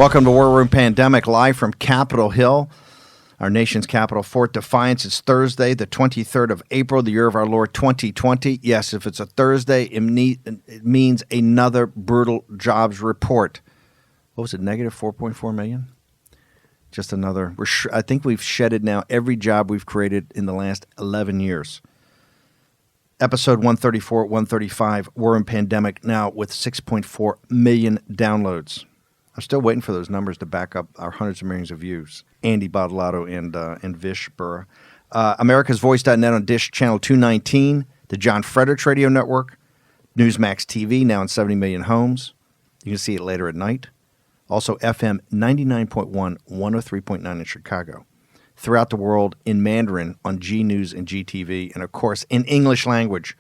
Welcome to War Room Pandemic, live from Capitol Hill, our nation's capital, Fort Defiance. It's Thursday, the 23rd of April, the year of our Lord 2020. Yes, if it's a Thursday, it means another brutal jobs report. What was it, negative 4.4 million? Just another. I think we've shedded now every job we've created in the last 11 years. Episode 134, 135, War Room Pandemic, now with 6.4 million downloads. I'm still waiting for those numbers to back up our hundreds of millions of views. Andy Badolato and Vish Burra. AmericasVoice.net on Dish Channel 219, the John Fredericks Radio Network, Newsmax TV, now in 70 million homes. You can see it later at night. Also FM 99.1, 103.9 in Chicago. Throughout the world in Mandarin on G News and GTV, and of course in English language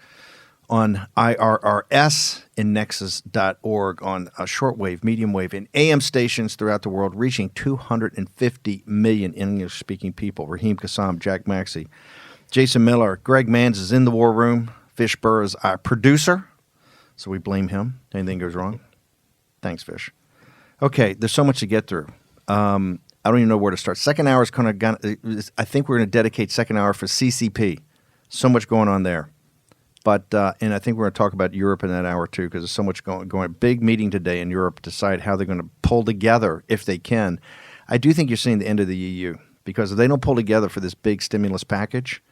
on IRRS and Nexus.org on a shortwave, medium wave, and AM stations throughout the world, reaching 250 million English-speaking people. Raheem Kassam, Jack Maxey, Jason Miller, Greg Manns is in the war room. Vish Burra is our producer, so we blame him. Anything goes wrong? Thanks, Vish. Okay, there's so much to get through. I don't even know where to start. Second hour is kind of, I think we're going to dedicate second hour for CCP. So much going on there. But and I think we're going to talk about Europe in that hour too, because there's so much going. Big meeting today in Europe to decide how they're going to pull together if they can. I do think you're seeing the end of the EU, because if they don't pull together for this big stimulus package,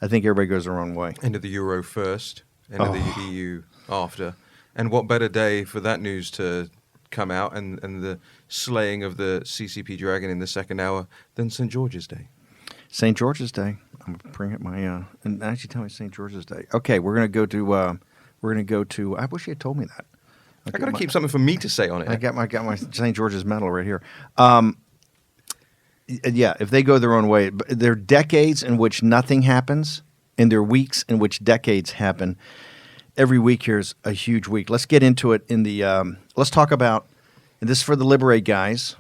I think everybody goes the wrong way. End of the Euro first, end of the EU after. And what better day for that news to come out and the slaying of the CCP dragon in the second hour than St. George's Day? St. George's Day. I'm bringing my and actually tell me St. George's Day. Okay, we're gonna go to. I wish you had told me that. I got to keep something for me to say on it. I got my St. George's medal right here. Yeah, if they go their own way, there are decades in which nothing happens, and there are weeks in which decades happen. Every week here's a huge week. Let's get into it. Let's talk about, and this is for the Liberate guys.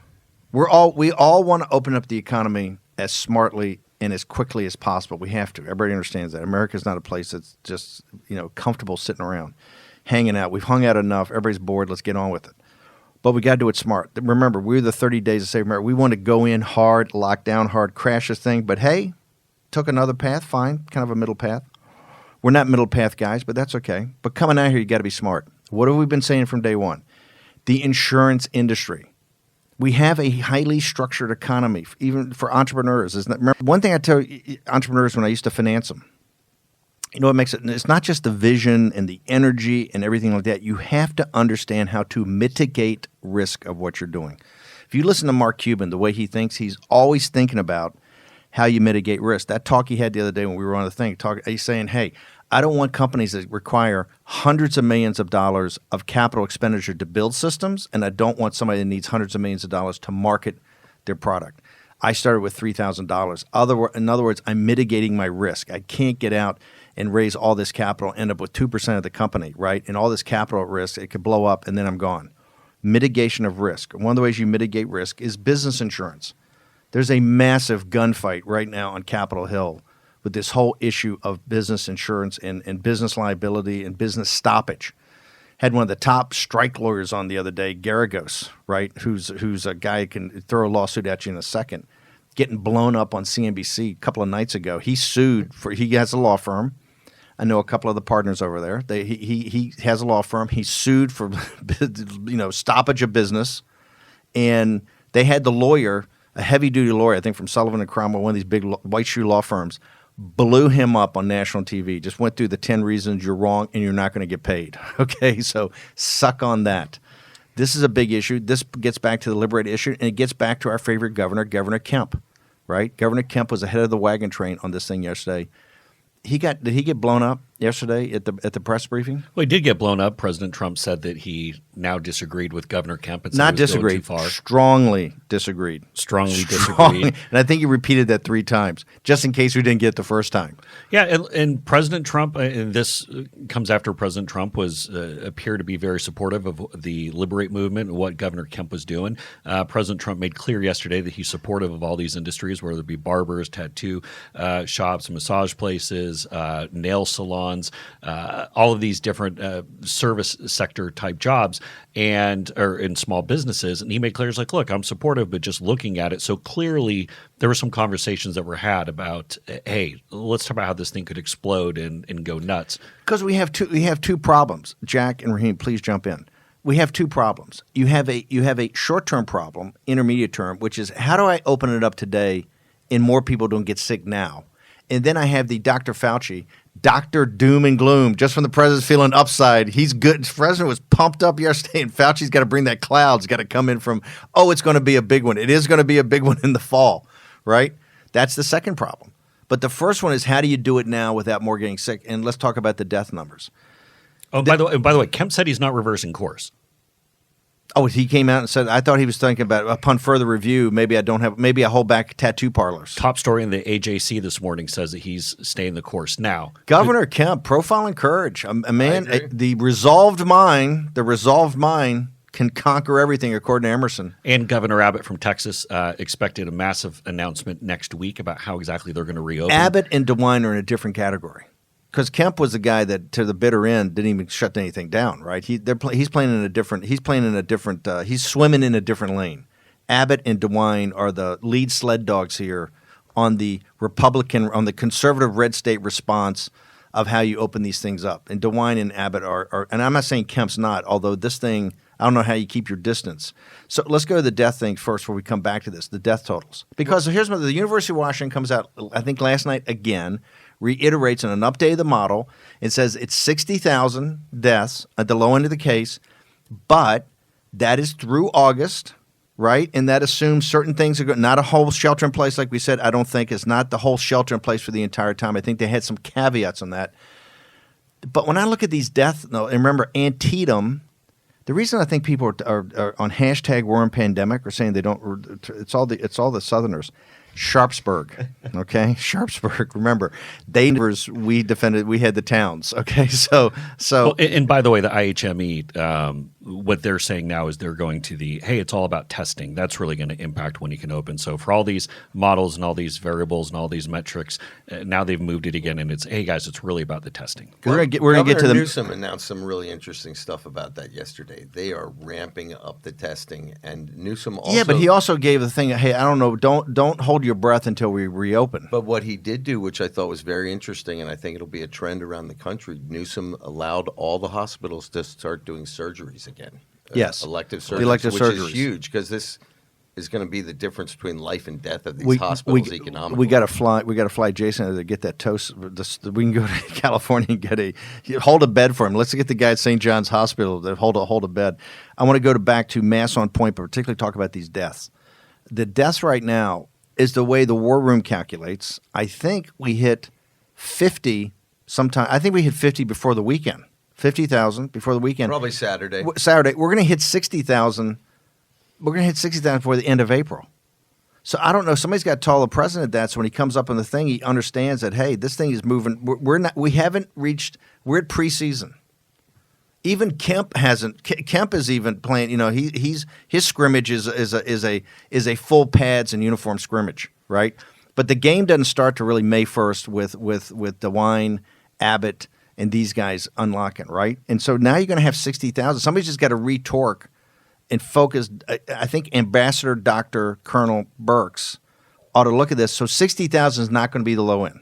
We all want to open up the economy as smartly and as quickly as possible. We have to. Everybody understands that. America's not a place that's just, comfortable sitting around, hanging out. We've hung out enough. Everybody's bored. Let's get on with it. But we got to do it smart. Remember, we're the 30 Days to Save America. We want to go in hard, lock down hard, crash this thing. But hey, took another path, fine, kind of a middle path. We're not middle path guys, but that's okay. But coming out here, you got to be smart. What have we been saying from day one? The insurance industry. We have a highly structured economy, even for entrepreneurs. Remember, one thing I tell entrepreneurs when I used to finance them, what makes it? It's not just the vision and the energy and everything like that. You have to understand how to mitigate risk of what you're doing. If you listen to Mark Cuban, the way he thinks, he's always thinking about how you mitigate risk. That talk he had the other day when we were on the thing, he's saying, hey, I don't want companies that require hundreds of millions of dollars of capital expenditure to build systems, and I don't want somebody that needs hundreds of millions of dollars to market their product. I started with $3,000. In other words, I'm mitigating my risk. I can't get out and raise all this capital, end up with 2% of the company, right? And all this capital at risk, it could blow up, and then I'm gone. Mitigation of risk. One of the ways you mitigate risk is business insurance. There's a massive gunfight right now on Capitol Hill with this whole issue of business insurance and business liability and business stoppage. Had one of the top strike lawyers on the other day, Garagos, right, who's a guy who can throw a lawsuit at you in a second, getting blown up on CNBC a couple of nights ago. He has a law firm. I know a couple of the partners over there. He has a law firm. He sued for stoppage of business, and they had the lawyer, a heavy-duty lawyer, I think from Sullivan and Cromwell, one of these big white shoe law firms, blew him up on national TV, just went through the 10 reasons you're wrong and you're not going to get paid. Okay, so suck on that. This is a big issue. This gets back to the Liberate issue, and it gets back to our favorite governor, Governor Kemp, right? Governor Kemp was ahead of the wagon train on this thing yesterday. Did he get blown up yesterday at the press briefing? Well, he did get blown up. President Trump said that he now disagreed with Governor Kemp. And Not disagreed, strongly disagreed. Strongly disagreed. And I think he repeated that 3 times, just in case we didn't get it the first time. Yeah, and President Trump, and this comes after President Trump appeared to be very supportive of the Liberate movement and what Governor Kemp was doing. President Trump made clear yesterday that he's supportive of all these industries, whether it be barbers, tattoo shops, massage places, nail salons, all of these different service sector type jobs. or in small businesses. And he made clear, he's like, look, I'm supportive, but just looking at it. So clearly there were some conversations that were had about, hey, let's talk about how this thing could explode and go nuts. Because we have two problems. Jack and Raheem, please jump in. We have two problems. You have a short-term problem, intermediate term, which is how do I open it up today and more people don't get sick now? And then I have the Dr. Fauci, Dr. Doom and Gloom, just when the president's feeling upside. He's good. The president was pumped up yesterday, and Fauci's got to bring that cloud. It's got to come in from, it's going to be a big one. It is going to be a big one in the fall, right? That's the second problem. But the first one is how do you do it now without more getting sick? And let's talk about the death numbers. Oh, by the way, Kemp said he's not reversing course. Oh, he came out and said, I thought he was thinking about upon further review, maybe I hold back tattoo parlors. Top story in the AJC this morning says that he's staying the course. Now, Governor Kemp, profile and courage. A man, the resolved mind can conquer everything, according to Emerson. And Governor Abbott from Texas expected a massive announcement next week about how exactly they're going to reopen. Abbott and DeWine are in a different category. Because Kemp was the guy that, to the bitter end, didn't even shut anything down. Right? He's swimming in a different lane. Abbott and DeWine are the lead sled dogs here on the conservative red state response of how you open these things up. And DeWine and Abbott are, and I'm not saying Kemp's not, although this thing, I don't know how you keep your distance. So let's go to the death thing first before we come back to this, the death totals. Because here's what the University of Washington comes out, I think last night again, reiterates in an update of the model. It says it's 60,000 deaths at the low end of the case, but that is through August, right? And that assumes certain things are not a whole shelter in place, like we said. I don't think it's not the whole shelter in place for the entire time. I think they had some caveats on that. But when I look at these deaths, and remember Antietam, the reason I think people are on hashtag war and pandemic or saying they don't, it's all the Southerners. Sharpsburg, okay? Sharpsburg. Remember, we defended. We had the towns, okay? So. Well, and by the way, the IHME, what they're saying now is they're going to it's all about testing. That's really going to impact when you can open. So for all these models and all these variables and all these metrics, now they've moved it again, and it's hey guys, it's really about the testing. We're gonna get to the. Newsom announced some really interesting stuff about that yesterday. They are ramping up the testing, and Newsom also. Yeah, but he also gave the thing. Hey, I don't know. Don't hold your breath until we reopen. But what he did do, which I thought was very interesting, and I think it'll be a trend around the country, Newsom allowed all the hospitals to start doing surgeries again. Yes. Elective surgeries, which is huge because this is going to be the difference between life and death of these hospitals economically. We got to fly Jason to get that toast. We can go to California and hold a bed for him. Let's get the guy at St. John's Hospital to hold a bed. I want to go back to Mass on Point, but particularly talk about these deaths. The deaths right now is the way the War Room calculates. I think we hit 50 sometime. I think we hit 50 before the weekend. 50,000 before the weekend. Probably Saturday. We're going to hit 60,000. We're going to hit 60,000 before the end of April. So I don't know. Somebody's got to tell the president that, so when he comes up on the thing, he understands that, hey, this thing is moving. We're at preseason. Even Kemp hasn't. Kemp is even playing. His scrimmage is a full pads and uniform scrimmage, right? But the game doesn't start to really May 1st with DeWine, Abbott, and these guys unlocking, right? And so now you're going to have 60,000. Somebody's just got to retorque and focus. I think Ambassador Dr. Colonel Birx ought to look at this. So 60,000 is not going to be the low end.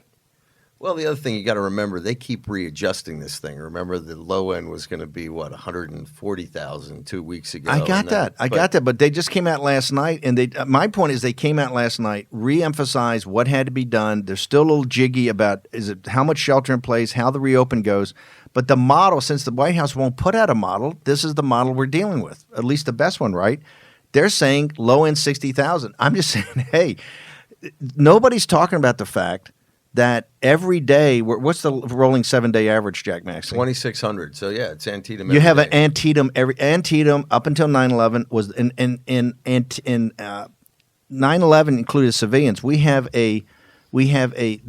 Well, the other thing you got to remember, they keep readjusting this thing. Remember, the low end was going to be 140,000 2 weeks ago. I got that, but they just came out last night, and my point is they came out last night, re-emphasized what had to be done. They're still a little jiggy about how much shelter in place, how the reopen goes. But the model, since the White House won't put out a model, this is the model we're dealing with, at least the best one, right? They're saying low end 60,000. I'm just saying, hey, nobody's talking about the fact that every day, what's the rolling 7-day average, Jack Maxey? 2,600. So yeah, it's Antietam. You have an Antietam Antietam up until 9/11 was in 9/11 included civilians. We have the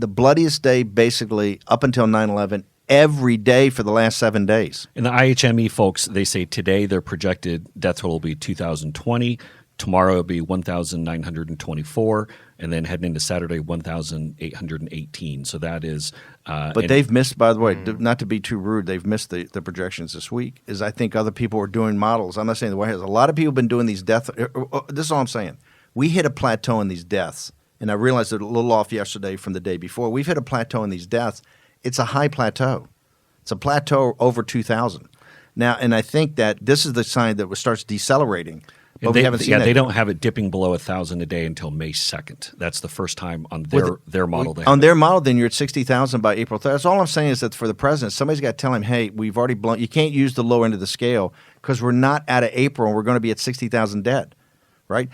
bloodiest day basically up until 9/11 every day for the last 7 days. And the IHME folks, they say today their projected death total will be 2,020. Tomorrow it'll be 1,924, and then heading into Saturday, 1,818. So that is. But they've missed, by the way, not to be too rude, they've missed the projections this week. Is I think other people are doing models. I'm not saying the White House. A lot of people have been doing these deaths. This is all I'm saying. We hit a plateau in these deaths, and I realized it a little off yesterday from the day before. We've hit a plateau in these deaths. It's a high plateau. It's a plateau over 2,000. Now, and I think that this is the sign that it starts decelerating. But we haven't seen that. They don't have it dipping below 1,000 a day until May 2nd. That's the first time on their model. On their model, then you're at 60,000 by April 3rd. That's all I'm saying is that for the president, somebody's got to tell him, hey, we've already blown. You can't use the low end of the scale because we're not out of April and we're going to be at 60,000 dead, right?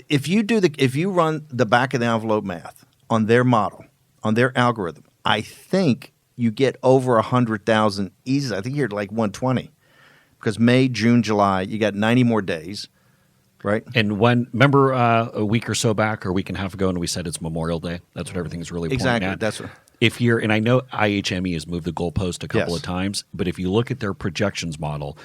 If you run the back of the envelope math on their model, on their algorithm, I think you get over 100,000 easily. I think you're at like 120 because May, June, July, you got 90 more days, right? And remember a week or so back or a week and a half ago, and we said it's Memorial Day. That's what everything's really pointing exactly. at. That's what. If you're, and I know IHME has moved the goalpost a couple of times, but if you look at their projections model,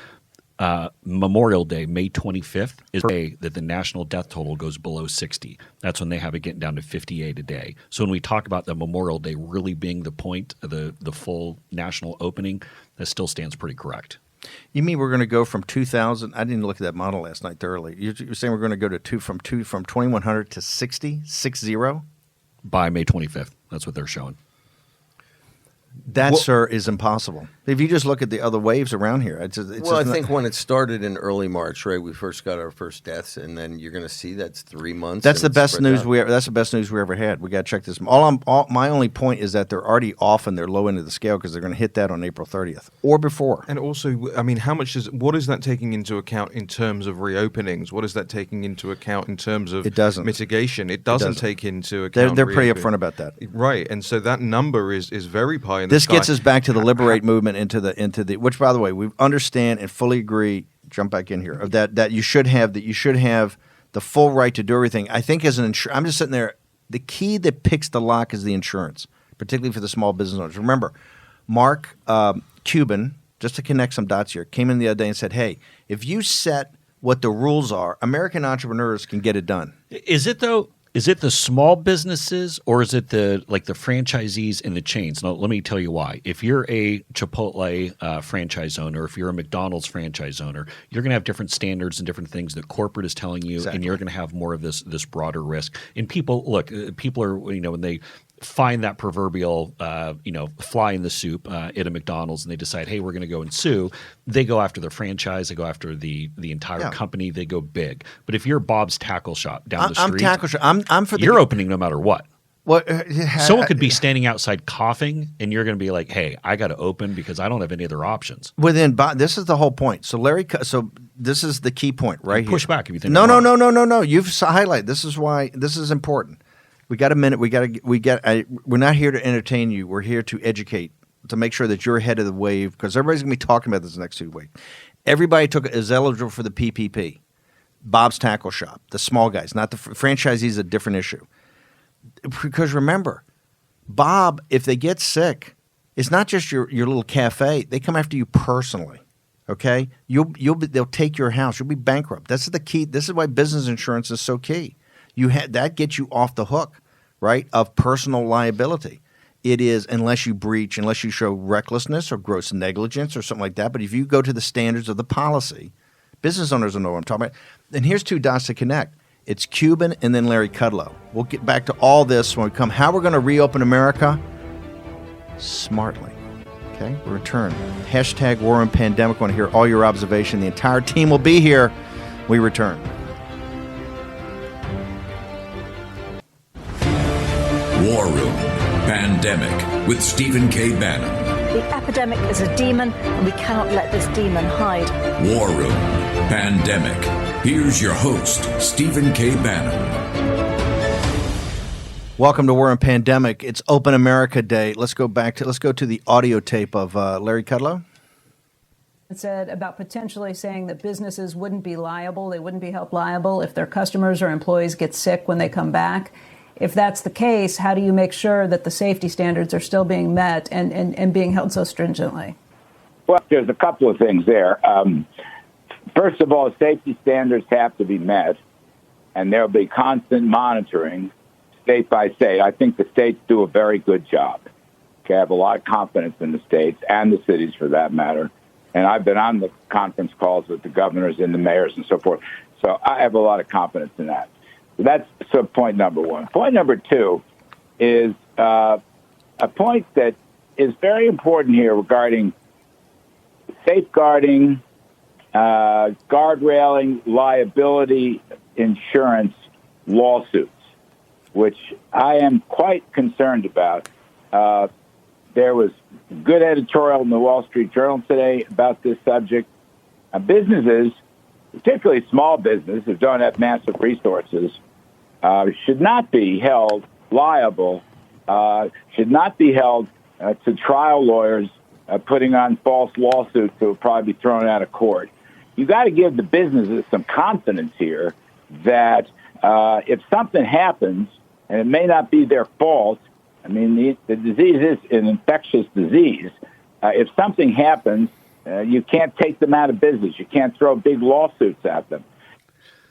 Memorial Day, May 25th, is the day that the national death total goes below 60. That's when they have it getting down to 58 a day. So when we talk about the Memorial Day really being the point of the full national opening, that still stands pretty correct. You mean we're going to go from 2,000? I didn't look at that model last night thoroughly. You're saying we're going to go to from 2,100 to 60 by May 25th. That's what they're showing. That, sir, is impossible. If you just look at the other waves around here, it's I think when it started in early March, right, we first got our first deaths, and then you're going to see that's 3 months. That's the best news that's the best news we ever had. We got to check this. My only point is that they're already off in their low end of the scale because they're going to hit that on April 30th or before. And also, I mean, what is that taking into account in terms of reopenings? What is that taking into account in terms of mitigation? It doesn't take into account. They're pretty upfront about that, right? And so that number is very high. This gets us back to the Liberate movement into the which, by the way, we understand and fully agree. Jump back in here that you should have the full right to do everything. I think as an insurer, I'm just sitting there. The key that picks the lock is the insurance, particularly for the small business owners. Remember, Mark Cuban, just to connect some dots here, came in the other day and said, "Hey, if you set what the rules are, American entrepreneurs can get it done." Is it though? Is it the small businesses or is it the franchisees and the chains? Now, let me tell you why. If you're a Chipotle franchise owner, if you're a McDonald's franchise owner, you're going to have different standards and different things that corporate is telling you, and you're going to have more of this broader risk. And people are, when they find that proverbial, fly in the soup at a McDonald's and they decide, hey, we're going to go and sue, they go after their franchise, they go after the entire company, they go big. But if you're Bob's Tackle Shop down the street, I'm Tackle Shop. I'm for you're opening no matter what. Well, someone could be standing outside coughing, and you're going to be like, "Hey, I got to open because I don't have any other options." This is the whole point. So this is the key point right here. Push back if you think. No. You've highlighted. This is why this is important. We got a minute. We're not here to entertain you. We're here to educate, to make sure that you're ahead of the wave, because everybody's going to be talking about this next 2 weeks. Everybody is eligible for the PPP. Bob's Tackle Shop, the small guys, not the franchisees, is a different issue. Because remember, Bob, if they get sick, it's not just your little cafe. They come after you personally. Okay, they'll take your house. You'll be bankrupt. That's the key. This is why business insurance is so key. That gets you off the hook, right, of personal liability. It is, unless you breach, unless you show recklessness or gross negligence or something like that. But if you go to the standards of the policy, business owners will know what I'm talking about. And here's two dots to connect. It's Cuban and then Larry Kudlow. We'll get back to all this when we come. How we're going to reopen America smartly. Okay, we return. Hashtag War and Pandemic. Want to hear all your observation. The entire team will be here. We return. War Room Pandemic with Stephen K. Bannon. The epidemic is a demon, and we cannot let this demon hide. War Room Pandemic. Here's your host, Stephen K. Bannon. Welcome to War and Pandemic. It's Open America Day. Let's go to the audio tape of Larry Kudlow. It said about potentially saying that businesses wouldn't be liable, they wouldn't be held liable if their customers or employees get sick when they come back. If that's the case, how do you make sure that the safety standards are still being met and being held so stringently? Well, there's a couple of things there. First of all, safety standards have to be met. and there'll be constant monitoring state by state. I think the states do a very good job. Okay, I have a lot of confidence in the states and the cities for that matter. And I've been on the conference calls with the governors and the mayors and so forth. So I have a lot of confidence in that. So that's point number one. Point number two is a point that is very important here regarding safeguarding, guardrailing, liability insurance lawsuits, which I am quite concerned about. There was good editorial in the Wall Street Journal today about this subject. Businesses, particularly small businesses who don't have massive resources, should not be held liable, should not be held to trial lawyers putting on false lawsuits that will probably be thrown out of court. You got to give the businesses some confidence here that if something happens, and it may not be their fault, I mean, the disease is an infectious disease. If something happens, you can't take them out of business. You can't throw big lawsuits at them.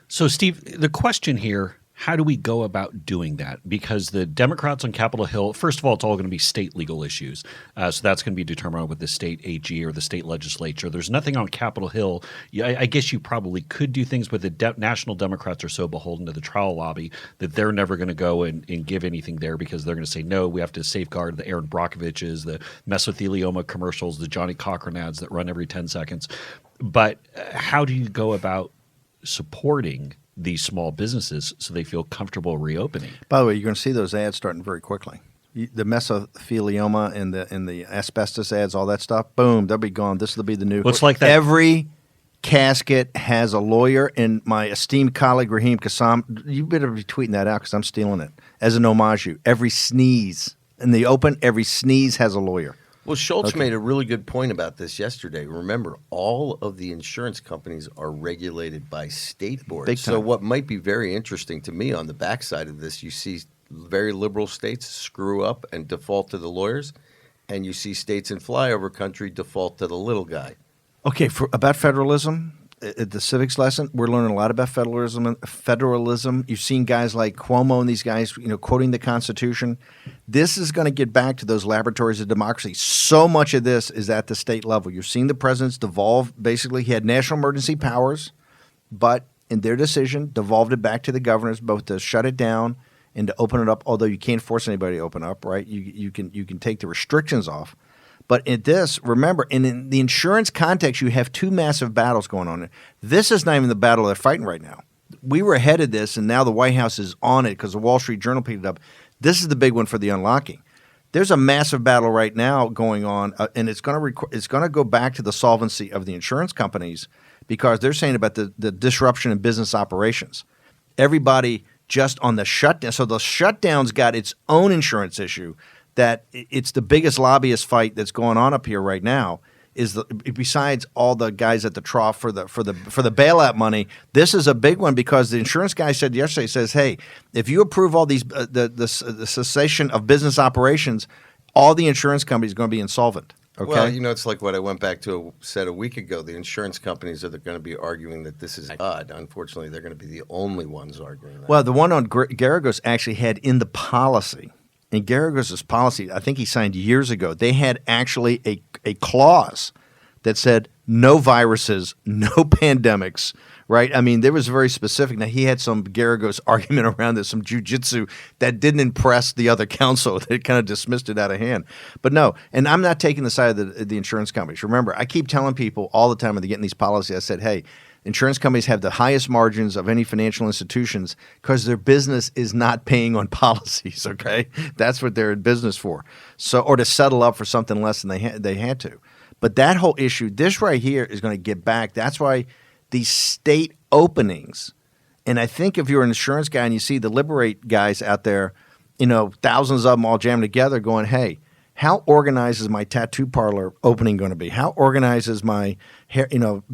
So, Steve, the question here, how do we go about doing that? Because the Democrats on Capitol Hill, first of all, it's all going to be state legal issues. So that's going to be determined with the state AG or the state legislature. There's nothing on Capitol Hill. I guess you probably could do things, but the national Democrats are so beholden to the trial lobby that they're never going to go and give anything there because they're going to say, no, we have to safeguard the Aaron Brockoviches, the mesothelioma commercials, the Johnny Cochran ads that run every 10 seconds. But how do you go about supporting these small businesses so they feel comfortable reopening? By the way, you're going to see those ads starting very quickly. The mesothelioma and the asbestos ads, all that stuff, boom, they'll be gone. This will be the new. Looks like that. Every casket has a lawyer, and my esteemed colleague Raheem Kassam, you better be tweeting that out because I'm stealing it as an homage. Every sneeze in the open, every sneeze has a lawyer. Well, Schultz made a really good point about this yesterday. Remember, all of the insurance companies are regulated by state boards. Big time. So what might be very interesting to me on the backside of this, you see very liberal states screw up and default to the lawyers, and you see states in flyover country default to the little guy. Okay, about federalism, the civics lesson, we're learning a lot about federalism. You've seen guys like Cuomo and these guys, quoting the Constitution. This is going to get back to those laboratories of democracy. So much of this is at the state level. You're seeing the presidents devolve. Basically, he had national emergency powers, but in their decision, devolved it back to the governors, both to shut it down and to open it up. Although you can't force anybody to open up, right? You can take the restrictions off. But in this, remember, in the insurance context, you have two massive battles going on. This is not even the battle they're fighting right now. We were ahead of this, and now the White House is on it because the Wall Street Journal picked it up. This is the big one for the unlocking. There's a massive battle right now going on, and it's going to go back to the solvency of the insurance companies because they're saying about the disruption in business operations. Everybody just on the shutdown. So the shutdown's got its own insurance issue. That it's the biggest lobbyist fight that's going on up here right now. Besides all the guys at the trough for the bailout money, this is a big one because the insurance guy said yesterday, says, hey, if you approve all these the cessation of business operations, all the insurance companies are going to be insolvent. Okay? Well, it's like what I went back to said a week ago. The insurance companies are going to be arguing that this is odd. Unfortunately, they're going to be the only ones arguing that. Well, the one on Garagos actually had in the policy. In Garagos' policy, I think he signed years ago, they had actually a clause that said no viruses, no pandemics, right? I mean, there was very specific. Now, he had some Garagos argument around this, some jujitsu that didn't impress the other counsel. They kind of dismissed it out of hand. But no, and I'm not taking the side of the insurance companies. Remember, I keep telling people all the time when they get in these policies, I said, hey, insurance companies have the highest margins of any financial institutions because their business is not paying on policies, okay? That's what they're in business for. So, or to settle up for something less than they had to. But that whole issue, this right here is going to get back. That's why these state openings, and I think if you're an insurance guy and you see the Liberate guys out there, thousands of them all jammed together going, hey, how organized is my tattoo parlor opening going to be? How organized is my hair,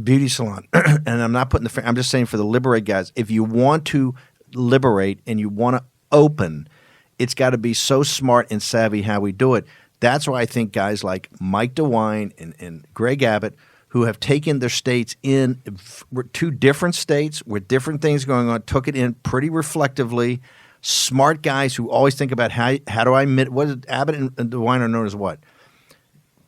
beauty salon? And I'm not putting I'm just saying for the Liberate guys, if you want to liberate and you want to open, it's got to be so smart and savvy how we do it. That's why I think guys like Mike DeWine and Greg Abbott who have taken their states in two different states with different things going on, took it in pretty reflectively. Smart guys who always think about how do I what is Abbott and DeWine are known as what?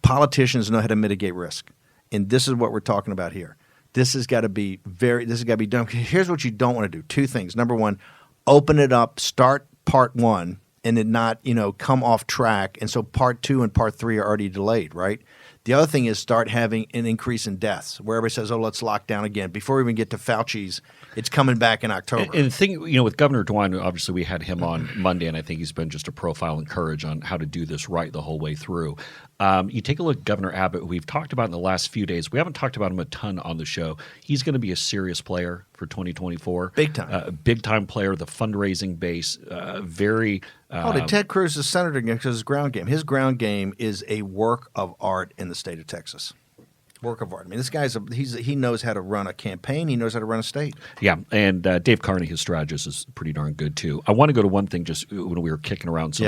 Politicians know how to mitigate risk, and this is what we're talking about here. This has got to be done. Here's what you don't want to do: two things. Number one, open it up, start part one, and then not come off track, and so part two and part three are already delayed, right? The other thing is start having an increase in deaths where everybody says, oh, let's lock down again. Before we even get to Fauci's, it's coming back in October. And the thing, with Governor DeWine, obviously we had him on Monday, and I think he's been just a profile in courage on how to do this right the whole way through. You take a look at Governor Abbott, who we've talked about in the last few days. We haven't talked about him a ton on the show. He's going to be a serious player for 2024. Big time. Big-time player, the fundraising base, very did Ted Cruz is senator again because his ground game. His ground game is a work of art in the state of Texas. Work of art. I mean, this guy's he knows how to run a campaign. He knows how to run a state. Yeah, and Dave Carney, his strategist, is pretty darn good too. I want to go to one thing just when we were kicking around some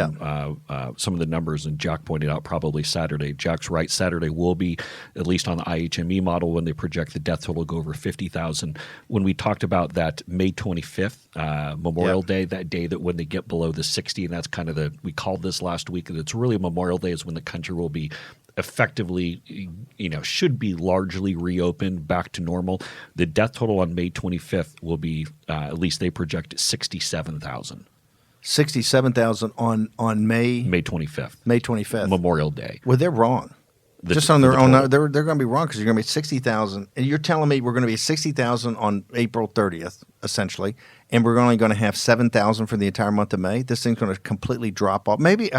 of the numbers, and Jack pointed out probably Saturday. Jack's right. Saturday will be, at least on the IHME model, when they project the death total go over 50,000. When we talked about that May 25th, Memorial Day, that day that when they get below the 60, and that's kind of we called this last week, that it's really Memorial Day is when the country will be effectively, should be largely reopened back to normal. The death total on May 25th will be, at least they project, 67,000. 67,000 on May 25th. May 25th. Memorial Day. Well, they're wrong. Just on their own, they're going to be wrong because you're going to be 60,000. And you're telling me we're going to be 60,000 on April 30th, essentially, and we're only going to have 7,000 for the entire month of May. This thing's going to completely drop off. Maybe,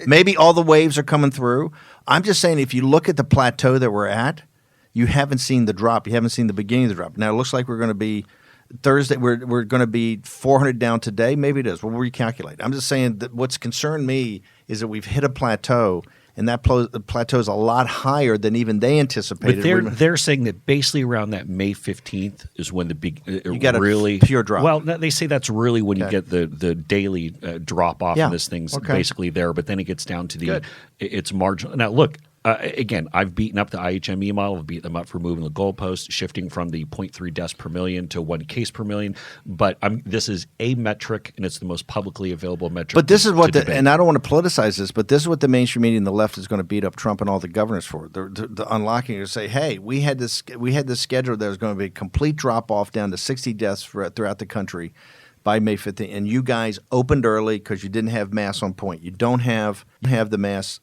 maybe all the waves are coming through. I'm just saying, if you look at the plateau that we're at, you haven't seen the drop. You haven't seen the beginning of the drop. Now it looks like we're going to be Thursday. We're going to be 400 down today. Maybe it is. We'll recalculate. I'm just saying that what's concerned me is that we've hit a plateau. And that plateau is a lot higher than even they anticipated. But they're saying that basically around that May 15th is when the big you got really a pure drop. Well, they say that's really when you get the daily drop off, and this thing's basically there. But then it gets down to it's marginal. Now look. Again, I've beaten up the IHME model. I've beaten them up for moving the goalpost, shifting from the 0.3 deaths per million to 1 case per million. But this is a metric, and it's the most publicly available metric. But this is what and I don't want to politicize this, but this is what the mainstream media and the left is going to beat up Trump and all the governors for. The unlocking to say, hey, we had this schedule that was going to be a complete drop off down to 60 deaths throughout the country by May 15th, and you guys opened early because you didn't have mass on point. You don't have the mass.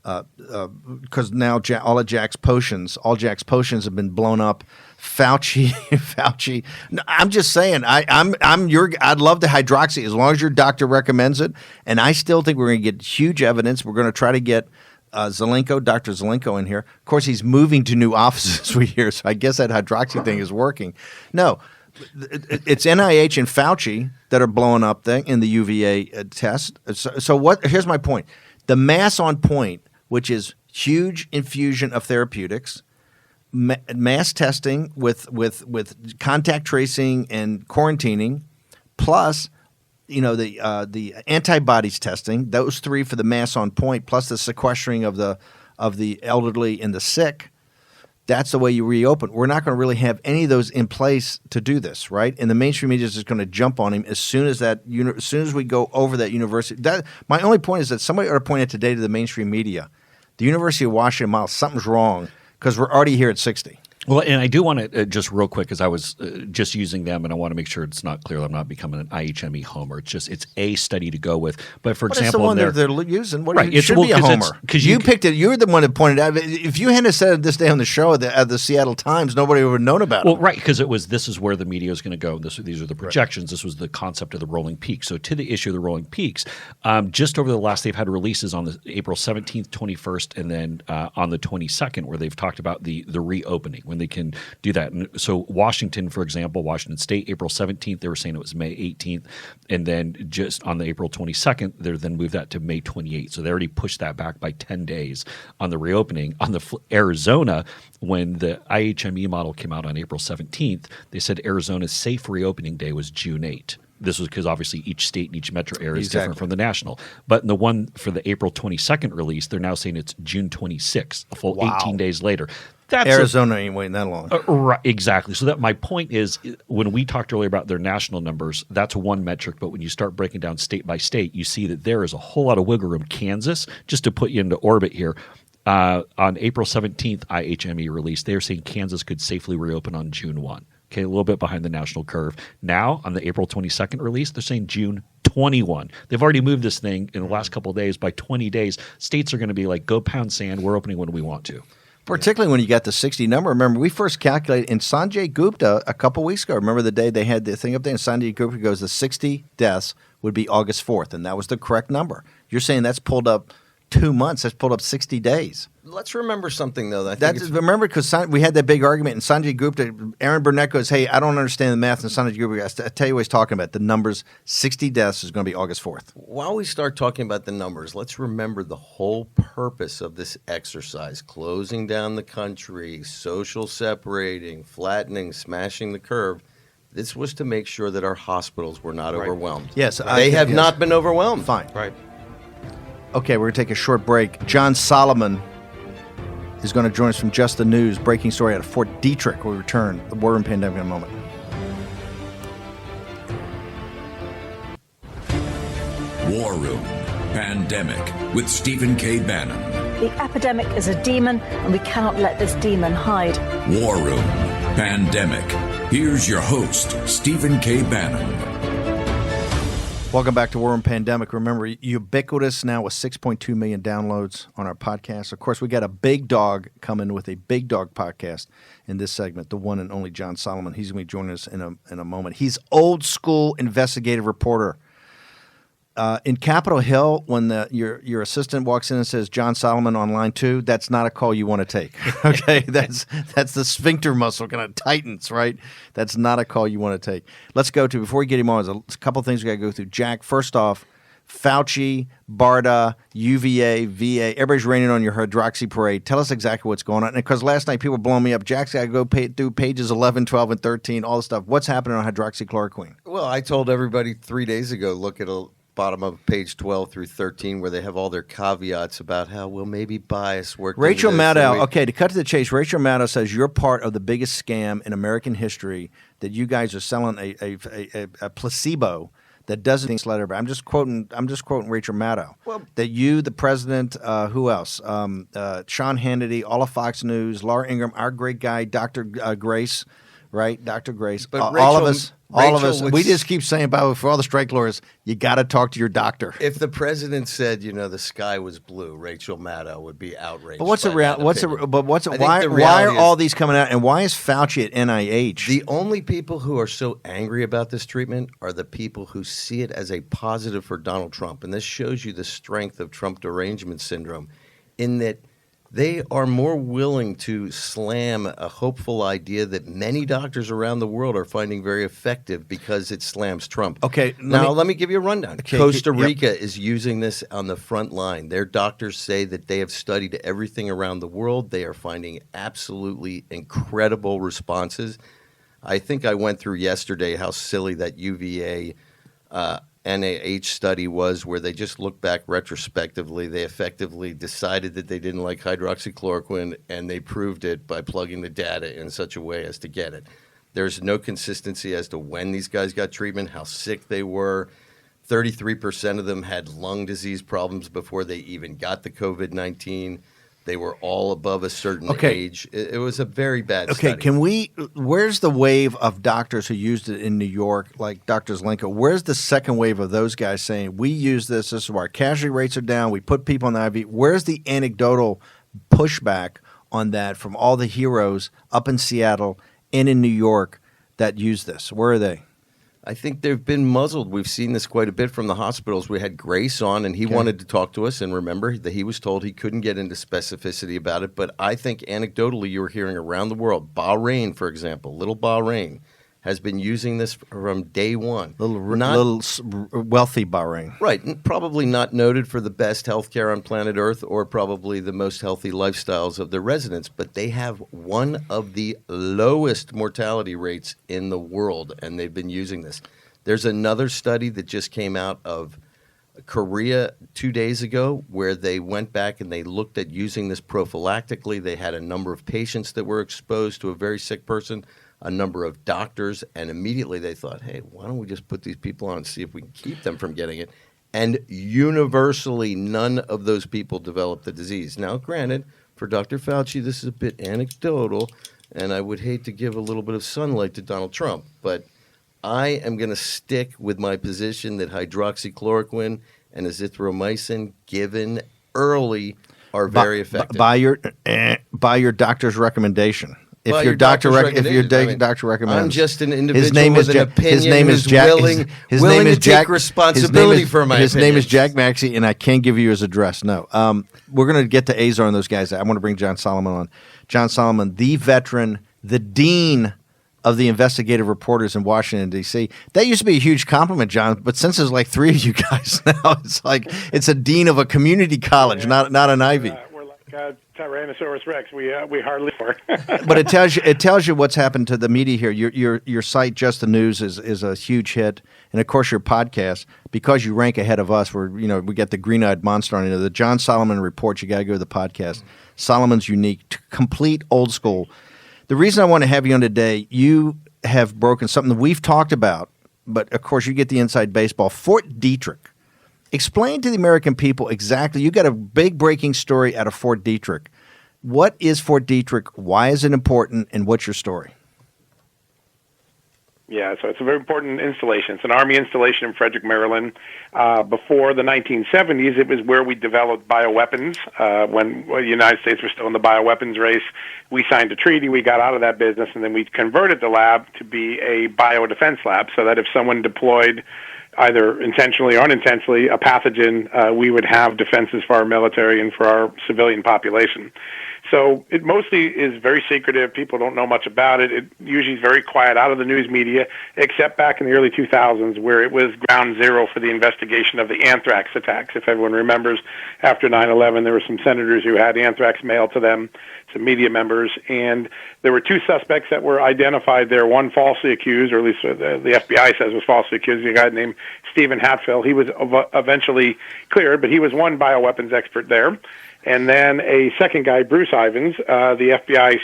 Because now all Jack's potions have been blown up. Fauci. No, I'm just saying. I'd love the hydroxy as long as your doctor recommends it. And I still think we're going to get huge evidence. We're going to try to get Dr. Zelenko in here. Of course, he's moving to new offices. We hear, so I guess that hydroxy thing is working. No. It's NIH and Fauci that are blowing up in the UVA test. So what? Here's my point. The mass on point, which is huge infusion of therapeutics, mass testing with contact tracing and quarantining, plus the antibodies testing. Those three for the mass on point, plus the sequestering of the elderly and the sick. That's the way you reopen. We're not going to really have any of those in place to do this, right? And the mainstream media is just going to jump on him as soon as we go over that university. My only point is that somebody ought to point out today to the mainstream media, the University of Washington, Miles, something's wrong because we're already here at 60. Well, and I do want to just real quick, because I was just using them, and I want to make sure it's not clear that I'm not becoming an IHME homer. It's a study to go with. But for example, the one they're using. Right, it should be a homer. Because you picked it. You were the one that pointed out. If you hadn't said it this day on the show at the Seattle Times, nobody would have known about it. Well, right, because this is where the media is going to go. These are the projections. Right. This was the concept of the rolling peaks. So to the issue of the rolling peaks, just over the last, they've had releases on the April 17th, 21st, and then on the 22nd, where they've talked about the reopening, when they can do that. And so Washington, for example, Washington State, April 17th, they were saying it was May 18th. And then just on the April 22nd, they then moved that to May 28th. So they already pushed that back by 10 days on the reopening. On the Arizona, when the IHME model came out on April 17th, they said Arizona's safe reopening day was June 8th. This was because obviously each state and each metro area is Exactly. different from the national. But in the one for the April 22nd release, they're now saying it's June 26th, a full Wow. 18 days later. That's Arizona ain't waiting that long. right, exactly. So that my point is, when we talked earlier about their national numbers, that's one metric. But when you start breaking down state by state, you see that there is a whole lot of wiggle room. Kansas, just to put you into orbit here, on April 17th, IHME released, they're saying Kansas could safely reopen on June 1. Okay, a little bit behind the national curve. Now, on the April 22nd release, they're saying June 21. They've already moved this thing in the last couple of days. By 20 days, states are going to be like, go pound sand. We're opening when we want to. Particularly when you got the 60 number. Remember, we first calculated in Sanjay Gupta a couple weeks ago. Remember the day they had the thing up there? And Sanjay Gupta goes, the 60 deaths would be August 4th. And that was the correct number. You're saying that's pulled up 2 months. That's pulled up 60 days. Let's remember something, though. I think it's- Remember, because we had that big argument, and Sanjay Gupta, Aaron Burnett goes, hey, I don't understand the math. And Sanjay Gupta, I tell you what he's talking about. The numbers, 60 deaths is going to be August 4th. While we start talking about the numbers, let's remember the whole purpose of this exercise: closing down the country, social separating, flattening, smashing the curve. This was to make sure that our hospitals were not overwhelmed. Yes, they have not been overwhelmed. Fine. Right. Okay, we're going to take a short break. John Solomon is going to join us from Just the News, breaking story out of Fort Detrick. We'll return. The war room pandemic in a moment. War Room Pandemic with Stephen K. Bannon. The epidemic is a demon, and we cannot let this demon hide. War Room Pandemic. Here's your host, Stephen K. Bannon. Welcome back to War Room Pandemic. Remember, ubiquitous now with 6.2 million downloads on our podcast. Of course, we got a big dog coming with a big dog podcast in this segment, the one and only John Solomon. He's going to be joining us in a moment. He's old school investigative reporter. In Capitol Hill, when your assistant walks in and says John Solomon on line 2, that's not a call you want to take. Okay, that's the sphincter muscle kind of tightens, right? That's not a call you want to take. Let's go to, before we get him on, there's a couple things we got to go through. Jack, first off, Fauci, BARDA, UVA, VA, everybody's raining on your hydroxy parade. Tell us exactly what's going on. And because last night people were blowing me up, Jack's got to go through pages 11, 12, and 13, all the stuff. What's happening on hydroxychloroquine? Well, I told everybody 3 days ago, look at bottom of page 12 through 13, where they have all their caveats about how, well, maybe bias worked. Rachel into this, Maddow, okay, to cut to the chase, Rachel Maddow says you're part of the biggest scam in American history, that you guys are selling a placebo that doesn't think letter. But I'm just quoting Rachel Maddow. Well, that you, the president, who else? Sean Hannity, all of Fox News, Laura Ingraham, our great guy, Dr. Grace, right? Dr. Grace. But all of us. All of Rachel us, would we just keep saying, for all the strike lawyers, you got to talk to your doctor. If the president said, the sky was blue, Rachel Maddow would be outraged. But why are reality all these coming out, and why is Fauci at NIH? The only people who are so angry about this treatment are the people who see it as a positive for Donald Trump. And this shows you the strength of Trump derangement syndrome, in that they are more willing to slam a hopeful idea that many doctors around the world are finding very effective because it slams Trump. Okay, let me give you a rundown. Okay, Costa yep. Rica is using this on the front line. Their doctors say that they have studied everything around the world. They are finding absolutely incredible responses. I think I went through yesterday how silly that UVA NIH study was, where they just looked back retrospectively. They effectively decided that they didn't like hydroxychloroquine, and they proved it by plugging the data in such a way as to get it. There's no consistency as to when these guys got treatment, how sick they were. 33% of them had lung disease problems before they even got the COVID-19. They were all above a certain age. It was a very bad study. Where's the wave of doctors who used it in New York, like Dr. Zlenko? Where's the second wave of those guys saying, we use this is why our casualty rates are down, we put people on the IV? Where's the anecdotal pushback on that from all the heroes up in Seattle and in New York that use this? Where are they? I think they've been muzzled. We've seen this quite a bit from the hospitals. We had Grace on, and he wanted to talk to us. And remember that he was told he couldn't get into specificity about it. But I think anecdotally you were hearing around the world. Bahrain, for example, little Bahrain, has been using this from day one. Little wealthy Bahrain. Right. Probably not noted for the best healthcare on planet Earth, or probably the most healthy lifestyles of their residents, but they have one of the lowest mortality rates in the world, and they've been using this. There's another study that just came out of Korea 2 days ago where they went back and they looked at using this prophylactically. They had a number of patients that were exposed to a very sick person, a number of doctors, and immediately they thought, hey, why don't we just put these people on and see if we can keep them from getting it? And universally, none of those people developed the disease. Now, granted, for Dr. Fauci, this is a bit anecdotal, and I would hate to give a little bit of sunlight to Donald Trump, but I am going to stick with my position that hydroxychloroquine and azithromycin given early are very effective. By your doctor's recommendation. If By your your doctor doctor's doctor recommends, I'm just an individual with an opinion who's willing to take responsibility for my His name is opinions. Jack Maxey, and I can't give you his address. No. We're going to get to Azar and those guys. I want to bring John Solomon on. John Solomon, the veteran, the dean of the investigative reporters in Washington, D.C. That used to be a huge compliment, John, but since there's like three of you guys now, it's like it's a dean of a community college, not an Ivy. We're like Tyrannosaurus Rex. We hardly are. But it tells you what's happened to the media here. Your site, Just the News, is a huge hit, and of course your podcast, because you rank ahead of us. We get the green-eyed monster on it. The John Solomon Report. You got to go to the podcast. Solomon's unique, complete old school. The reason I want to have you on today, you have broken something that we've talked about, but of course you get the inside baseball. Fort Detrick. Explain to the American people exactly. You got a big breaking story out of Fort Detrick. What is Fort Detrick? Why is it important? And what's your story? Yeah, so it's a very important installation. It's an Army installation in Frederick, Maryland. Before the 1970s, it was where we developed bioweapons. When the United States was still in the bioweapons race, we signed a treaty, we got out of that business, and then we converted the lab to be a biodefense lab so that if someone deployed either intentionally or unintentionally a pathogen, we would have defenses for our military and for our civilian population. So it mostly is very secretive. People don't know much about it. It usually is very quiet out of the news media, except back in the early 2000s where it was ground zero for the investigation of the anthrax attacks. If everyone remembers, after 9/11, there were some senators who had anthrax mailed to them, some media members, and there were two suspects that were identified there, one falsely accused, or at least the FBI says was falsely accused, a guy named Stephen Hatfield. He was eventually cleared, but he was one bioweapons expert there. And then a second guy, Bruce Ivins, the FBI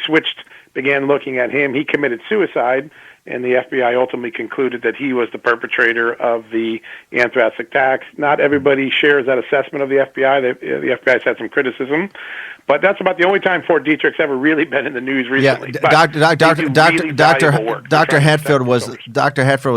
began looking at him. He committed suicide, and the FBI ultimately concluded that he was the perpetrator of the anthrax attacks. Not everybody shares that assessment of the FBI. The FBI's had some criticism, but that's about the only time Fort Detrick's ever really been in the news recently. Yeah, Dr. Hatfield was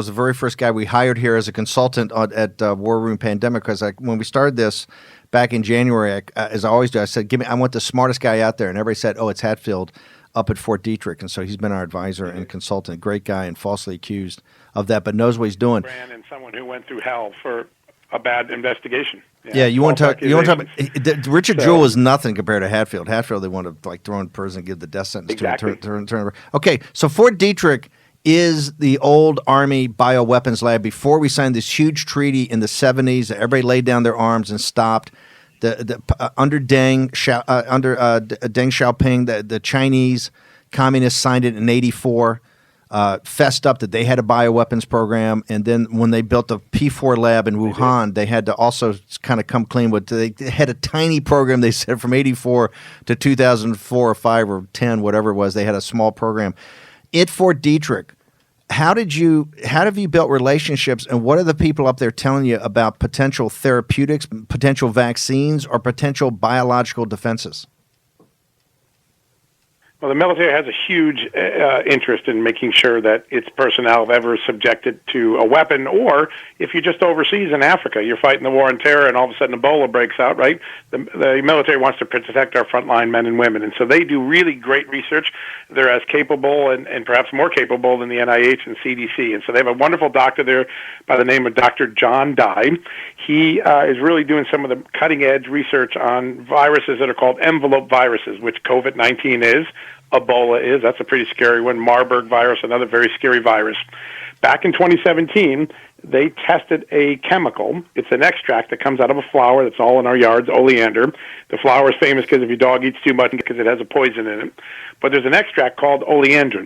the very first guy we hired here as a consultant at War Room Pandemic, because when we started this back in January, as I always do, I said, I want the smartest guy out there, and everybody said, oh, it's Hatfield up at Fort Detrick, and so he's been our advisor and consultant, great guy, and falsely accused of that, but knows what he's doing. And someone who went through hell for a bad investigation. Yeah, you want to talk? Richard Jewell is nothing compared to Hatfield. Hatfield, they want to throw in prison, give the death sentence exactly. to. Okay, so Fort Detrick is the old Army bioweapons lab. Before we signed this huge treaty in the 70s, everybody laid down their arms and stopped. Under Deng Xiaoping, the Chinese communists signed it in '84, fessed up that they had a bioweapons program, and then when they built the P4 lab in Wuhan, they had to also kind of come clean with. They had a tiny program. They said from '84 to 2004 or 5 or 10, whatever it was, they had a small program. At Fort Detrick, how have you built relationships, and what are the people up there telling you about potential therapeutics, potential vaccines, or potential biological defenses? Well, the military has a huge interest in making sure that its personnel, if ever subjected to a weapon, or if you're just overseas in Africa, you're fighting the war on terror and all of a sudden Ebola breaks out, right? The military wants to protect our frontline men and women, and so they do really great research. They're as capable and perhaps more capable than the NIH and CDC, and so they have a wonderful doctor there by the name of Dr. John Dye. He is really doing some of the cutting-edge research on viruses that are called envelope viruses, which COVID-19 is. Ebola is. That's a pretty scary one. Marburg virus, another very scary virus. Back in 2017, they tested a chemical. It's an extract that comes out of a flower that's all in our yards, Oleander. The flower is famous because if your dog eats too much, because it has a poison in it. But there's an extract called Oleander.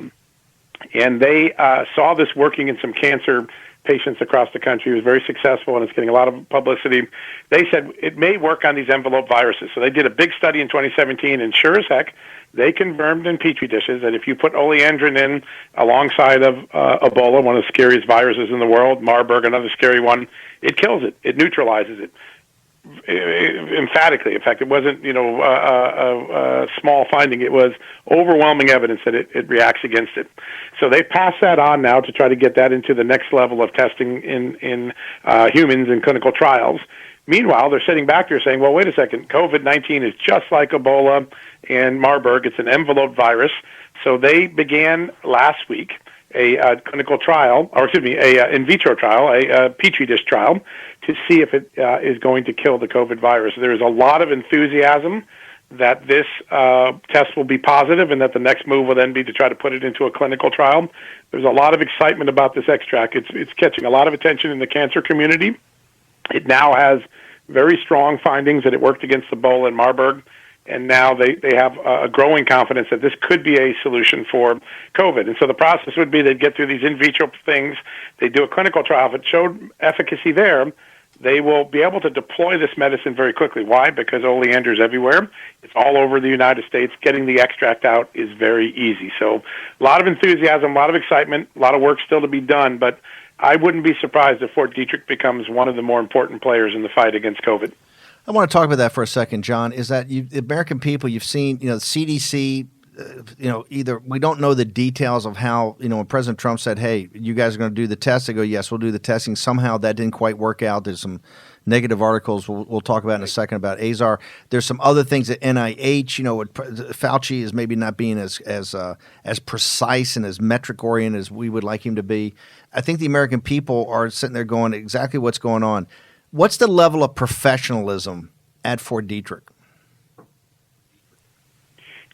And they saw this working in some cancer patients across the country. It was very successful, and it's getting a lot of publicity. They said it may work on these envelope viruses. So they did a big study in 2017, and sure as heck, they confirmed in Petri dishes that if you put Oleander in alongside of Ebola, one of the scariest viruses in the world, Marburg, another scary one, it kills it. It neutralizes it. Emphatically. In fact, it wasn't a small finding. It was overwhelming evidence that it reacts against it. So they passed that on now to try to get that into the next level of testing in humans in clinical trials. Meanwhile, they're sitting back there saying, well, wait a second, COVID-19 is just like Ebola and Marburg. It's an envelope virus. So they began last week a clinical trial, or excuse me, a in vitro trial, a Petri dish trial, to see if it is going to kill the COVID virus. There is a lot of enthusiasm that this test will be positive and that the next move will then be to try to put it into a clinical trial. There's a lot of excitement about this extract. It's catching a lot of attention in the cancer community. It now has very strong findings that it worked against Ebola and Marburg, and now they have a growing confidence that this could be a solution for COVID. And so the process would be they'd get through these in vitro things, they do a clinical trial. If it showed efficacy there, they will be able to deploy this medicine very quickly. Why? Because Oleander is everywhere. It's all over the United States. Getting the extract out is very easy. So a lot of enthusiasm, a lot of excitement, a lot of work still to be done, but I wouldn't be surprised if Fort Detrick becomes one of the more important players in the fight against COVID. I want to talk about that for a second, John. Is that the American people, you've seen, the CDC, either we don't know the details of how, when President Trump said, hey, you guys are going to do the test, they go, yes, we'll do the testing. Somehow that didn't quite work out. There's some negative articles we'll talk about in a second about Azar. There's some other things at NIH, Fauci is maybe not being as precise and as metric oriented as we would like him to be. I think the American people are sitting there going, exactly what's going on. What's the level of professionalism at Fort Detrick?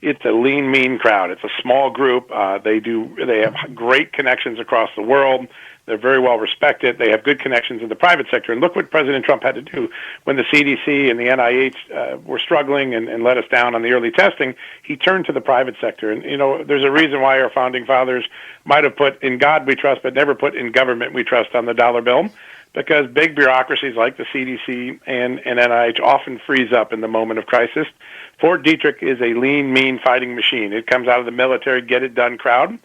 It's a lean, mean crowd. It's a small group. They have great connections across the world. They're very well respected. They have good connections in the private sector. And look what President Trump had to do when the CDC and the NIH were struggling and let us down on the early testing. He turned to the private sector. And, there's a reason why our founding fathers might have put in God we trust, but never put in government we trust on the dollar bill, because big bureaucracies like the CDC and NIH often freeze up in the moment of crisis. Fort Detrick is a lean, mean fighting machine. It comes out of the military, get-it-done crowd,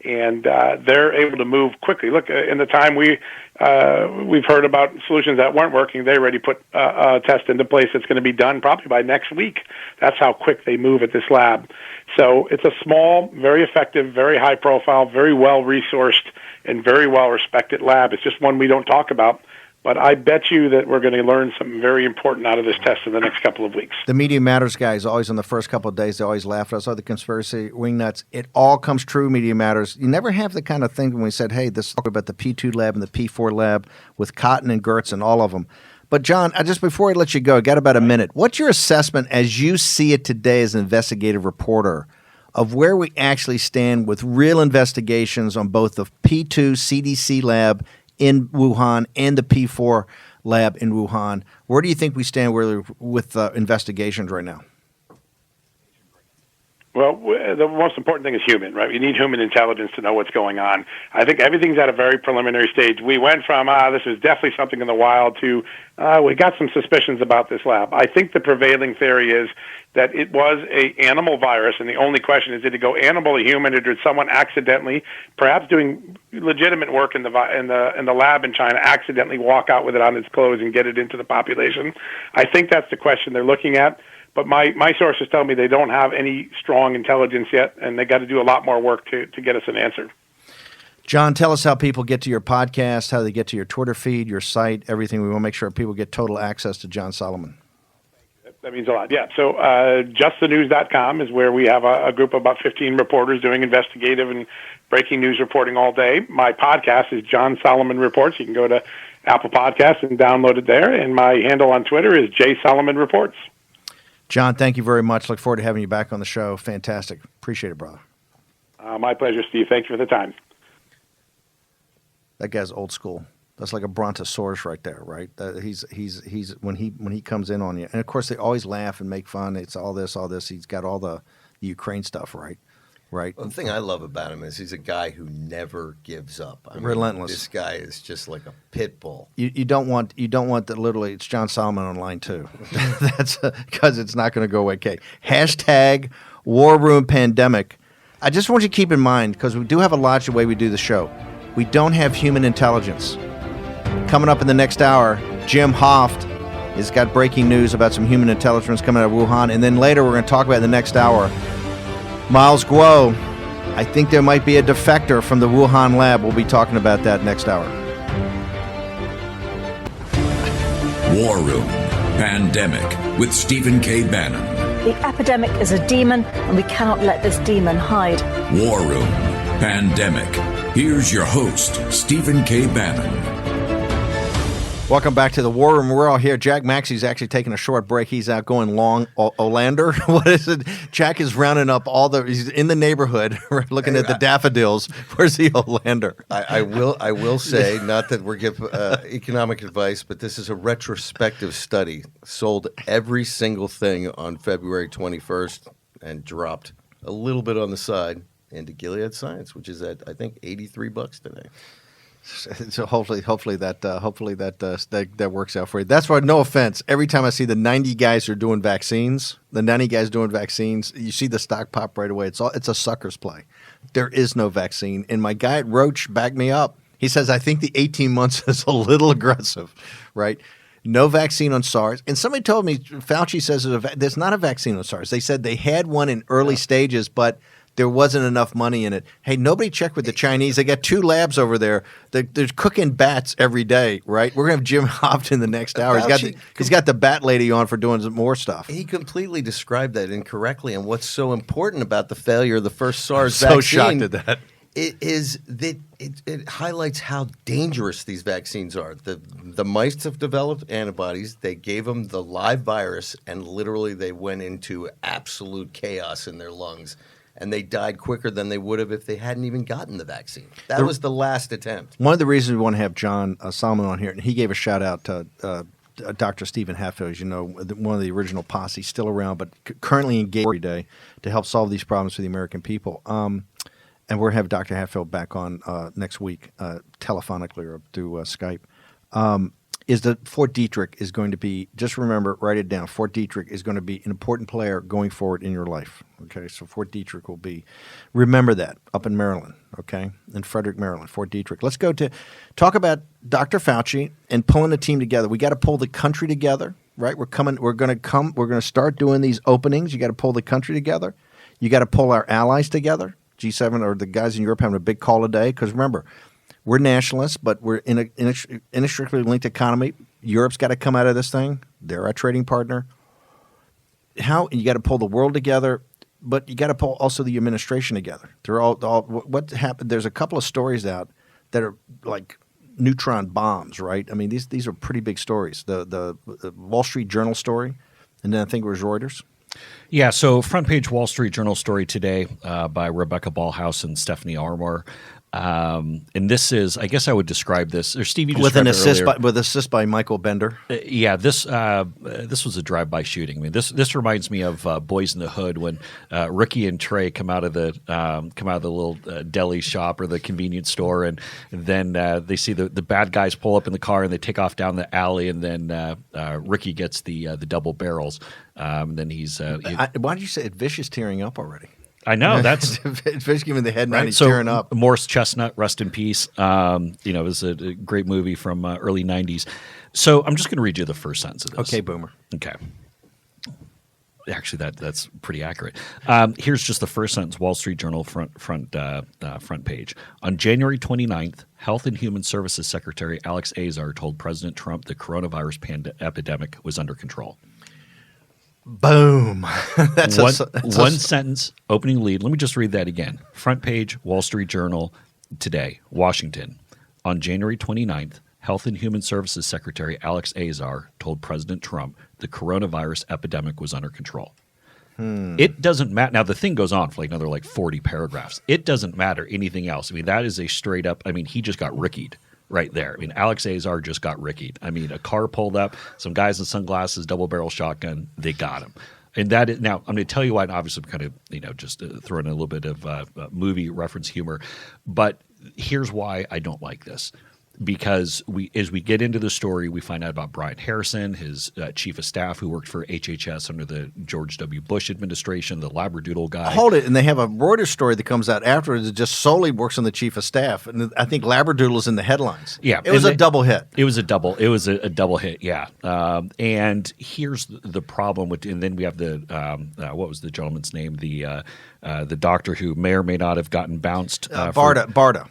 and they're able to move quickly. Look, in the time we've heard about solutions that weren't working, they already put a test into place that's going to be done probably by next week. That's how quick they move at this lab. So it's a small, very effective, very high-profile, very well-resourced, and very well-respected lab. It's just one we don't talk about. But I bet you that we're going to learn something very important out of this test in the next couple of weeks. The Media Matters guys, always in the first couple of days, they always laugh at us, the conspiracy wingnuts. It all comes true, Media Matters. You never have the kind of thing when we said, hey, this is about the P2 lab and the P4 lab with Cotton and Gertz and all of them. But, John, just before I let you go, I got about a minute. What's your assessment as you see it today as an investigative reporter of where we actually stand with real investigations on both the P2 CDC lab in Wuhan and the P4 lab in Wuhan? Where do you think we stand with investigations right now? Well, the most important thing is human, right? You need human intelligence to know what's going on. I think everything's at a very preliminary stage. We went from, this is definitely something in the wild to, we got some suspicions about this lab. I think the prevailing theory is that it was a animal virus, and the only question is, did it go animal to human, or did someone accidentally, perhaps doing legitimate work in the lab in China, accidentally walk out with it on its clothes and get it into the population? I think that's the question they're looking at. But my sources tell me they don't have any strong intelligence yet, and they got to do a lot more work to get us an answer. John, tell us how people get to your podcast, how they get to your Twitter feed, your site, everything. We want to make sure people get total access to John Solomon. That means a lot. Yeah. So justthenews.com is where we have a group of about 15 reporters doing investigative and breaking news reporting all day. My podcast is John Solomon Reports. You can go to Apple Podcasts and download it there. And my handle on Twitter is J Solomon Reports. John, thank you very much. Look forward to having you back on the show. Fantastic. Appreciate it, brother. My pleasure, Steve. Thank you for the time. That guy's old school. That's like a brontosaurus right there, right? He's when he comes in on you. And, of course, they always laugh and make fun. It's all this. He's got all the Ukraine stuff, right? right? Well, the thing I love about him is he's a guy who never gives up. I mean, Relentless. This guy is just like a pit bull. You don't want that. Literally, it's John Solomon on line 2. That's because it's not going to go away. Okay. Hashtag War Room Pandemic. I just want you to keep in mind, because we do have a logic the way we do the show. We don't have human intelligence. Coming up in the next hour, Jim Hoft has got breaking news about some human intelligence coming out of Wuhan. And then later, we're going to talk about in the next hour, Miles Guo. I think there might be a defector from the Wuhan lab. We'll be talking about that next hour. War Room Pandemic with Stephen K. Bannon. The epidemic is a demon, and we cannot let this demon hide. War Room Pandemic. Here's your host, Stephen K. Bannon. Welcome back to the War Room. We're all here. Jack Maxey's actually taking a short break. He's out going long. Oleander, what is it? Jack is rounding up he's in the neighborhood looking at the daffodils. Where's the Oleander? I will say, not that we're giving economic advice, but this is a retrospective study. Sold every single thing on February 21st and dropped a little bit on the side into Gilead Science, which is at, I think, $83 today. So hopefully that works out for you. That's why, no offense, every time I see the 90 guys who are doing vaccines, you see the stock pop right away. It's a sucker's play. There is no vaccine. And my guy at Roche backed me up. He says, I think the 18 months is a little aggressive, right? No vaccine on SARS. And somebody told me, Fauci says there's not a vaccine on SARS. They said they had one in early stages, but there wasn't enough money in it. Hey, nobody checked with the Chinese. They got 2 labs over there. They're cooking bats every day, right? We're going to have Jim Hoft in the next hour. He's got the bat lady on for doing some more stuff. He completely described that incorrectly. And what's so important about the failure of the first SARS vaccine? So shocked at that. It is that it highlights how dangerous these vaccines are. The mice have developed antibodies. They gave them the live virus, and literally they went into absolute chaos in their lungs. And they died quicker than they would have if they hadn't even gotten the vaccine. That was the last attempt. One of the reasons we want to have John Solomon on here, and he gave a shout out to Dr. Stephen Hatfield, as you know, one of the original posse, still around, but currently engaged every day to help solve these problems for the American people. And we're going to have Dr. Hatfield back on next week, telephonically or through Skype. Is that Fort Detrick is going to be, just remember, write it down, Fort Detrick is going to be an important player going forward in your life, okay? So Fort Detrick will be, remember that, up in Maryland, okay? In Frederick, Maryland, Fort Detrick. Let's go to talk about Dr. Fauci and pulling the team together. We got to pull the country together, right? We're going to start doing these openings. You got to pull the country together. You got to pull our allies together. G7 or the guys in Europe having a big call today, because remember, we're nationalists, but we're in an inextricably linked economy. Europe's got to come out of this thing. They're our trading partner. You got to pull the world together, but you got to pull also the administration together. They're all what happened. There's a couple of stories out that are like neutron bombs, right? I mean, these are pretty big stories. The Wall Street Journal story, and then I think it was Reuters. Yeah, so front page Wall Street Journal story today by Rebecca Ballhaus and Stephanie Armour. And this is, I guess I would describe this, or Steve, you with an described assist by Michael Bender. This was a drive-by shooting. I mean, this reminds me of Boys in the Hood when Ricky and Trey come out of the little deli shop or the convenience store, and then they see the bad guys pull up in the car and they take off down the alley, and then Ricky gets the double barrels. Then he's. Why did you say it? Vicious tearing up already? I know that's Fish giving the head nod. He's so tearing up. Morris Chestnut, rest in peace. It was a great movie from early '90s. So I'm just going to read you the first sentence of this. Okay, Boomer. Okay. Actually, that's pretty accurate. Here's just the first sentence. Wall Street Journal front page. On January 29th, Health and Human Services Secretary Alex Azar told President Trump the coronavirus epidemic was under control. Boom. That's one sentence, opening lead. Let me just read that again. Front page, Wall Street Journal, today, Washington. On January 29th, Health and Human Services Secretary Alex Azar told President Trump the coronavirus epidemic was under control. It doesn't matter. Now, the thing goes on for another 40 paragraphs. It doesn't matter anything else. I mean, that is a straight up, he just got rickied. Right there. I mean, Alex Azar just got rickied. I mean, a car pulled up, some guys in sunglasses, double-barrel shotgun, they got him. And that is, now I'm going to tell you why, and obviously I'm kind of, just throwing in a little bit of movie reference humor, but here's why I don't like this. Because as we get into the story, we find out about Brian Harrison, his chief of staff who worked for HHS under the George W. Bush administration, the Labradoodle guy. Hold it, and they have a Reuters story that comes out afterwards that just solely works on the chief of staff, and I think Labradoodle is in the headlines. Yeah, it was a double hit. It was a double hit. Yeah, and here's the problem with, and then we have the what was the gentleman's name? The doctor who may or may not have gotten bounced. Barta.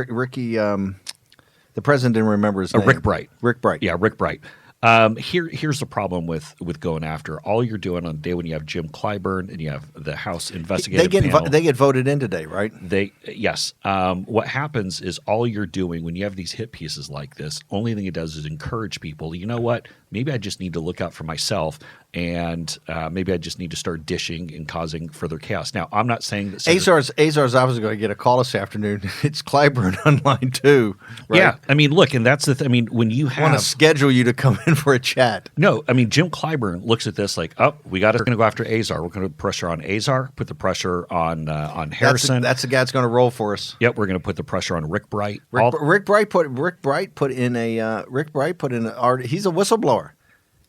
Ricky, the president didn't remember his name. Rick Bright. Rick Bright. Yeah, Rick Bright. Here's the problem with going after. All you're doing on the day when you have Jim Clyburn and you have the House investigative panel. They get voted in today, right? Yes. What happens is all you're doing when you have these hit pieces like this, only thing it does is encourage people. You know what? Maybe I just need to look out for myself, and maybe I just need to start dishing and causing further chaos. Now, I'm not saying that Azar's obviously going to get a call this afternoon. It's Clyburn on line 2. Right? Yeah, I mean, look, and that's the. I mean, when you want to schedule you to come in for a chat. No, I mean, Jim Clyburn looks at this like, oh, we're going to go after Azar. We're going to put pressure on Azar, put the pressure on Harrison. That's the guy that's going to roll for us. Yep, we're going to put the pressure on Rick Bright. Rick Bright put in a he's a whistleblower.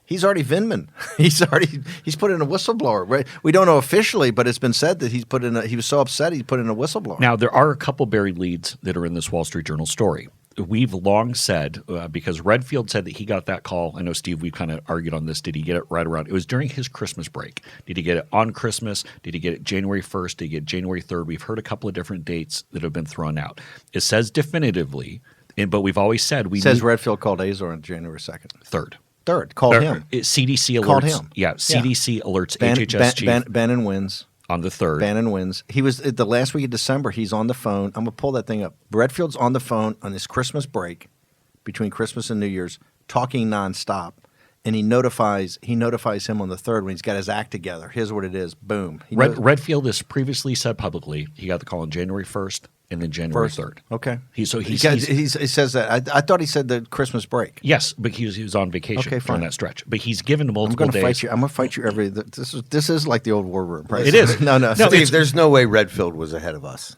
He's already Vindman. He's put in a whistleblower. Right? We don't know officially, but it's been said that he was so upset he put in a whistleblower. Now there are a couple buried leads that are in this Wall Street Journal story. We've long said, because Redfield said that he got that call. I know, Steve, we've kind of argued on this. Did he get it right around? It was during his Christmas break. Did he get it on Christmas? Did he get it January 1st? Did he get it January 3rd? We've heard a couple of different dates that have been thrown out. It says definitively, but we've always said Redfield called Azar on January 2nd. 3rd. Called him. CDC alerts. Called him. Yeah, CDC alerts HHS chief. Bannon wins. On the 3rd. Bannon wins. He was the last week of December. He's on the phone. I'm going to pull that thing up. Redfield's on the phone on his Christmas break between Christmas and New Year's, talking nonstop. And he notifies him on the 3rd when he's got his act together. Here's what it is. Boom. Redfield has previously said publicly he got the call on January 1st and then January 3rd. Okay. He says that. I thought he said the Christmas break. Yes, but he was on vacation during that stretch. But he's given multiple days. I'm going to fight you every. This is like the old war room, right? It is. No. Steve, there's no way Redfield was ahead of us,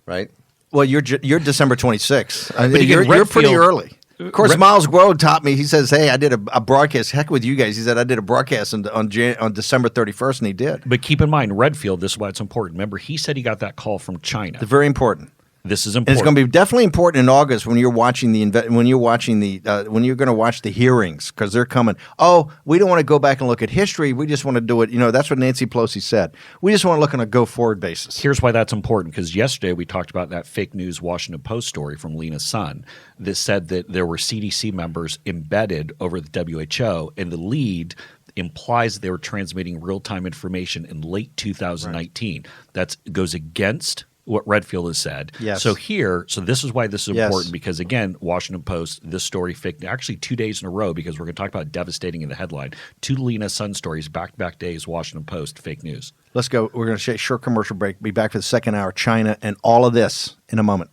right? Well, you're December 26th. But you're pretty early. Of course, Miles Groh taught me. He says, "Hey, I did a broadcast. Heck with you guys." He said, "I did a broadcast on December 31st," and he did. But keep in mind, Redfield. This is why it's important. Remember, he said he got that call from China. It's very important. This is important. And it's going to be definitely important in August when you're watching when you're going to watch the hearings, because they're coming. Oh, we don't want to go back and look at history. We just want to do it. That's what Nancy Pelosi said. We just want to look on a go forward basis. Here's why that's important, because yesterday we talked about that fake news Washington Post story from Lena Sun that said that there were CDC members embedded over the WHO, and the lead implies they were transmitting real-time information in late 2019. Right. That goes against what Redfield has said. Yes. So this is why this is important, because again, Washington Post, this story actually 2 days in a row, because we're going to talk about devastating in the headline. 2 Lena Sun stories, back-to-back days, Washington Post, fake news. Let's go. We're going to take a short commercial break. Be back for the second hour, China and all of this in a moment.